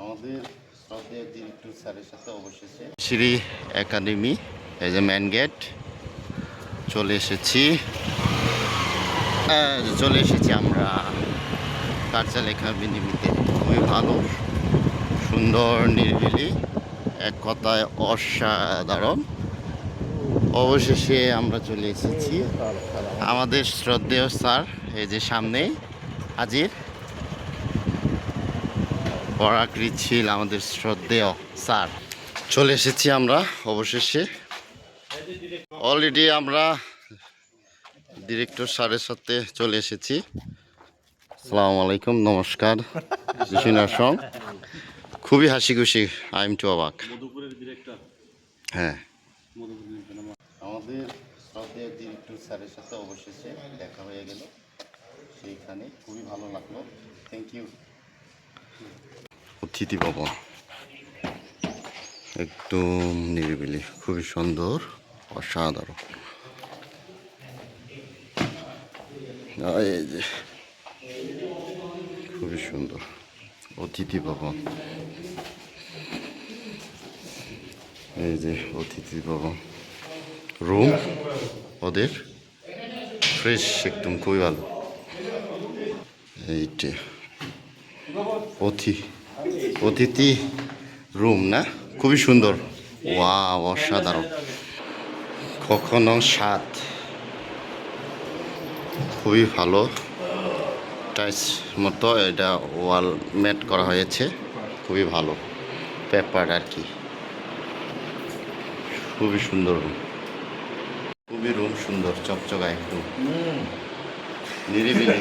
আমাদের শ্রদ্ধেয় ডিরেক্টর স্যারের সাথে অবশেষে শ্রী একাডেমি এই যে মেন গেট চলে এসেছি আমরা কার্যালেখা বিনিমিতে। খুবই ভালো, সুন্দর, নিরিবিলি, এক কথায় অসাধারণ। অবশেষে আমরা চলে এসেছি। আমাদের শ্রদ্ধেয় স্যার এই যে সামনেই হাজির। পরাকৃতশীল আমাদের শ্রদ্ধেয় স্যার। চলে এসেছি আমরা অবশেষে। অলরেডি আমরা ডিরেক্টর স্যারের সাথে চলে এসেছি। আসসালামু আলাইকুম, নমস্কার। সং খুবই হাসি খুশি, আই এম টু অবাক। হ্যাঁ, আমাদের শ্রদ্ধেয় ডিরেক্টর স্যারের সাথে অবশেষে দেখা হয়ে গেল সেইখানে। খুবই ভালো লাগলো, থ্যাংক ইউ। অতিথি ভবন একদম নিরিবিলি, খুবই সুন্দর, অসাধারণ। এই যে খুবই সুন্দর অতিথি ভবন, এই যে অতিথি ভবন রুম ওদের ফ্রেশ, একদম খুবই ভালো। এইটা অতিথি রুম না, খুবই সুন্দর, ওয়াও, অসাধারণ। কখনো স্বাদ, খুবই ভালো। টাইস মতো এটা ওয়াল ম্যাট করা হয়েছে, খুবই ভালো পেপার আর কি। খুবই সুন্দর রুম, খুবই রুম সুন্দর, চকচকা একদম নিরিবিলি।